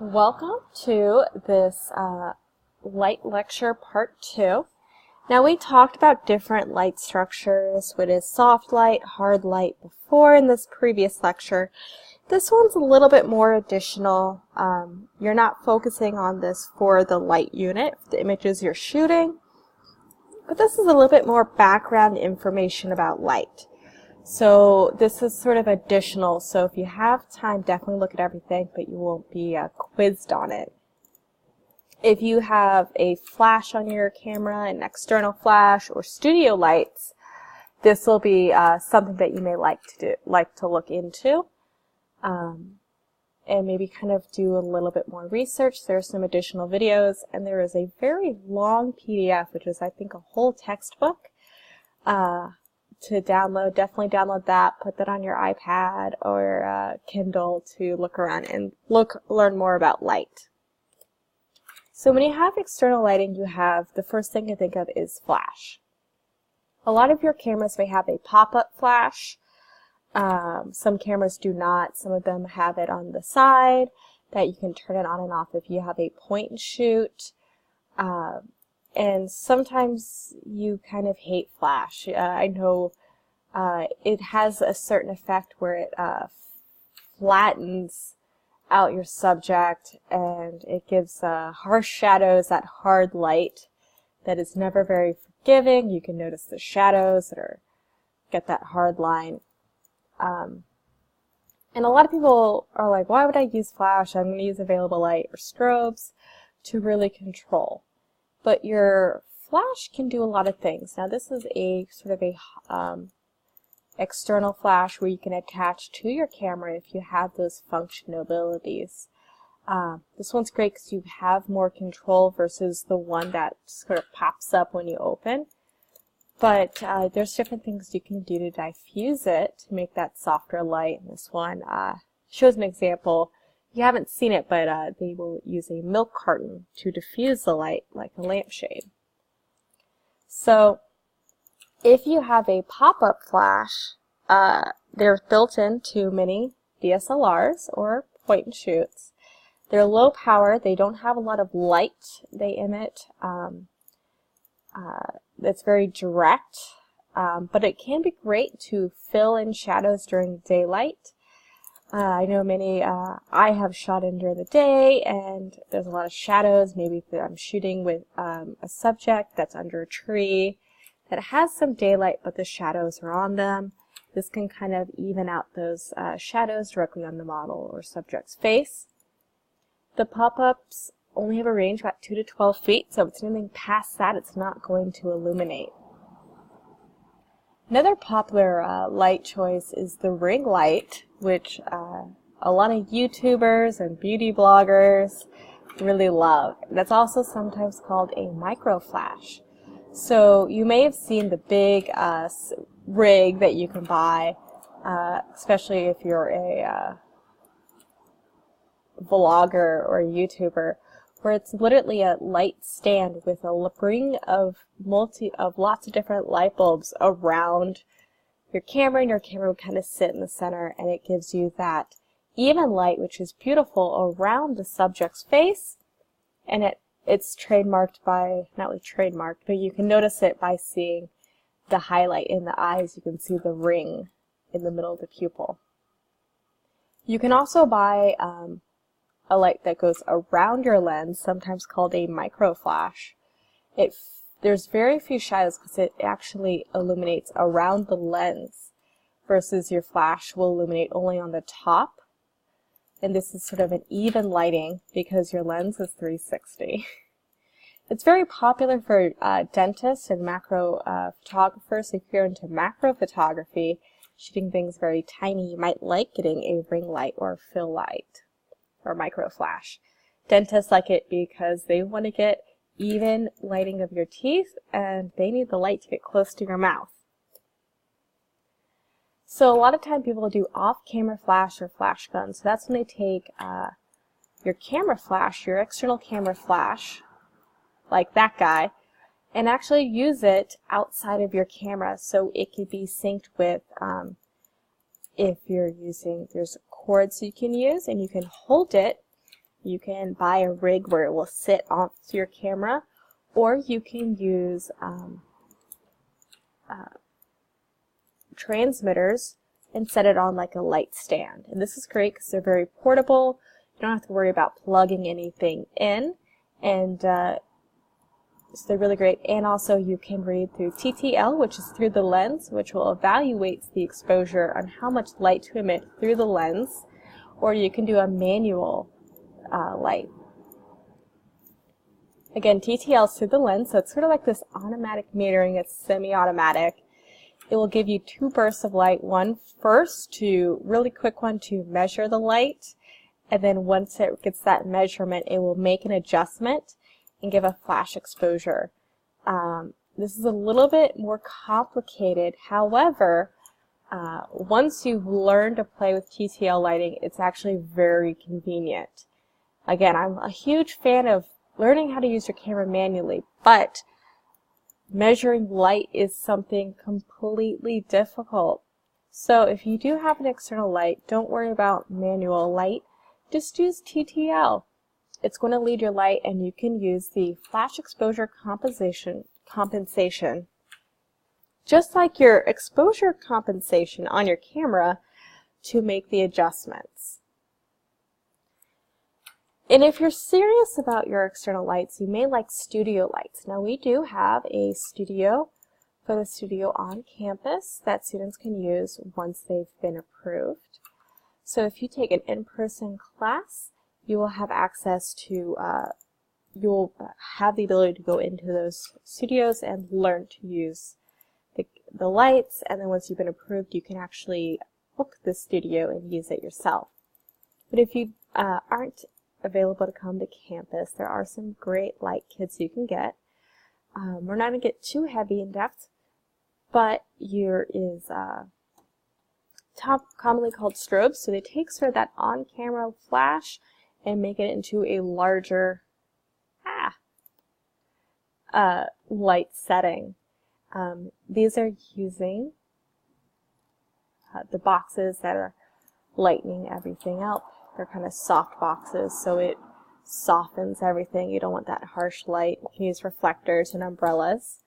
Welcome to this light lecture part 2. Now we talked about different light structures, what is soft light, hard light before in this previous lecture. This one's a little bit more additional. You're not focusing on this for the light unit, the images you're shooting, but this is a little bit more background information about light. So this is sort of additional, so if you have time, definitely look at everything, but you won't be quizzed on it. If you have a flash on your camera, an external flash, or studio lights, this will be something that you may like to look into, and maybe kind of do a little bit more research. There are some additional videos, and there is a very long PDF, which is I think a whole textbook. To download, definitely download that, put that on your iPad or Kindle to look around and learn more about light. So when you have external lighting, you have, the first thing to think of is flash. A lot of your cameras may have a pop-up flash. Some cameras do not. Some of them have it on the side that you can turn it on and off if you have a point and shoot. And sometimes you kind of hate flash. I know it has a certain effect where it flattens out your subject and it gives harsh shadows, that hard light that is never very forgiving. You can notice the shadows that get that hard line. And a lot of people are like, why would I use flash? I'm going to use available light or strobes to really control. But your flash can do a lot of things. Now this is a sort of a external flash where you can attach to your camera if you have those functionalities. This one's great because you have more control versus the one that sort of pops up when you open. But there's different things you can do to diffuse it to make that softer light. And this one shows an example. You haven't seen it, but they will use a milk carton to diffuse the light like a lampshade. So if you have a pop-up flash, they're built into many DSLRs or point and shoots. They're low power. They don't have a lot of light they emit. It's very direct, but it can be great to fill in shadows during daylight. I know many, I have shot in during the day and there's a lot of shadows. Maybe I'm shooting with a subject that's under a tree that has some daylight but the shadows are on them. This can kind of even out those shadows directly on the model or subject's face. The pop-ups only have a range of about 2 to 12 feet, so if it's anything past that, it's not going to illuminate. Another popular light choice is the ring light, which a lot of YouTubers and beauty bloggers really love. That's also sometimes called a micro flash. So you may have seen the big rig that you can buy, especially if you're a vlogger or a YouTuber, where it's literally a light stand with a ring of lots of different light bulbs around your camera, and your camera would kind of sit in the center, and it gives you that even light, which is beautiful, around the subject's face. And it's trademarked by, not really trademarked, but you can notice it by seeing the highlight in the eyes. You can see the ring in the middle of the pupil. You can also buy a light that goes around your lens, sometimes called a micro flash. There's very few shadows because it actually illuminates around the lens versus your flash will illuminate only on the top. And this is sort of an even lighting because your lens is 360. It's very popular for dentists and macro photographers. If you're into macro photography, shooting things very tiny, you might like getting a ring light or fill light or micro flash. Dentists like it because they want to get even lighting of your teeth and they need the light to get close to your mouth. So a lot of time people do off-camera flash or flash guns. So that's when they take your camera flash, your external camera flash, like that guy, and actually use it outside of your camera so it could be synced with, if you're using, there's cords you can use and you can hold it You can buy a rig where it will sit onto your camera, or you can use transmitters and set it on like a light stand. And this is great because they're very portable. You don't have to worry about plugging anything in, and so they're really great. And also you can read through TTL, which is through the lens, which will evaluate the exposure on how much light to emit through the lens, or you can do a manual light. Again, TTL is through the lens, so it's sort of like this automatic metering. It's semi-automatic. It will give you 2 bursts of light, one first to really quick one to measure the light, and then once it gets that measurement, it will make an adjustment and give a flash exposure. This is a little bit more complicated. However, once you've learned to play with TTL lighting, it's actually very convenient. Again, I'm a huge fan of learning how to use your camera manually, but measuring light is something completely difficult. So if you do have an external light, don't worry about manual light. Just use TTL. It's going to lead your light, and you can use the flash exposure compensation, just like your exposure compensation on your camera, to make the adjustments. And if you're serious about your external lights, you may like studio lights. Now we do have a photo studio on campus that students can use once they've been approved. So if you take an in-person class, you will have access to, you'll have the ability to go into those studios and learn to use the lights, and then once you've been approved, you can actually book the studio and use it yourself. But if you aren't available to come to campus, there are some great light kits you can get. We're not going to get too heavy in depth, but here is commonly called strobes. So they take sort of that on-camera flash and make it into a larger light setting. These are using the boxes that are lightening everything up. They're kind of soft boxes, so it softens everything. You don't want that harsh light. You can use reflectors and umbrellas.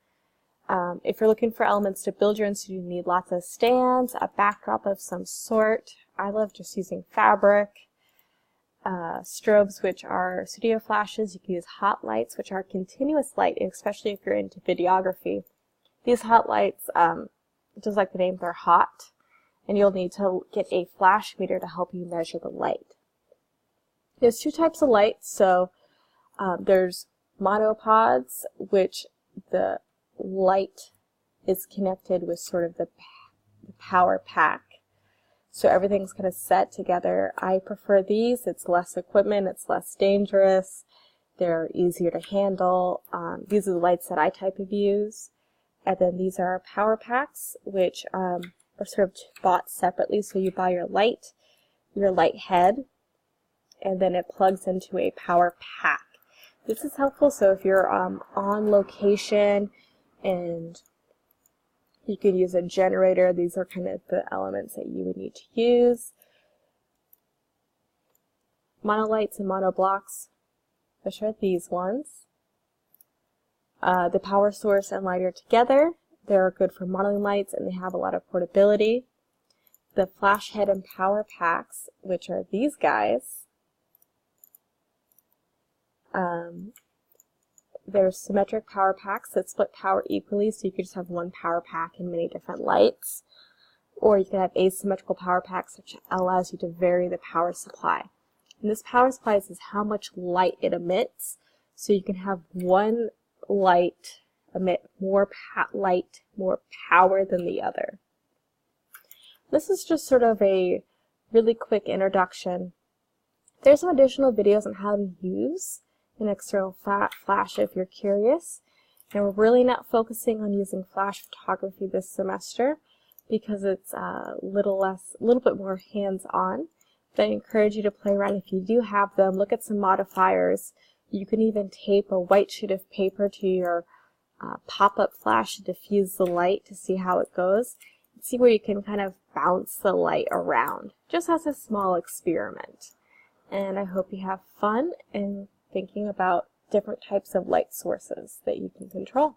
If you're looking for elements to build your own studio, you need lots of stands, a backdrop of some sort. I love just using fabric. Strobes, which are studio flashes. You can use hot lights, which are continuous light, especially if you're into videography. These hot lights, just like the name, they're hot, and you'll need to get a flash meter to help you measure the light. There's 2 types of lights. So there's monopods, which the light is connected with sort of the power pack. So everything's kind of set together. I prefer these. It's less equipment. It's less dangerous. They're easier to handle. These are the lights that I type of use. And then these are power packs, which are sort of bought separately. So you buy your light head, and then it plugs into a power pack. This is helpful, so if you're on location and you could use a generator, these are kind of the elements that you would need to use. Monolights and monoblocks, which are these ones. The power source and lighter together, they're good for modeling lights, and they have a lot of portability. The flash head and power packs, which are these guys, there's symmetric power packs that split power equally, so you could just have one power pack and many different lights. Or you can have asymmetrical power packs, which allows you to vary the power supply. And this power supply is how much light it emits, so you can have one light emit more light, more power than the other. This is just sort of a really quick introduction. There's some additional videos on how to use an external flash if you're curious. And we're really not focusing on using flash photography this semester because it's a little bit more hands-on. But I encourage you to play around if you do have them. Look at some modifiers. You can even tape a white sheet of paper to your pop-up flash to diffuse the light to see how it goes. See where you can kind of bounce the light around, just as a small experiment. and I hope you have fun in thinking about different types of light sources that you can control.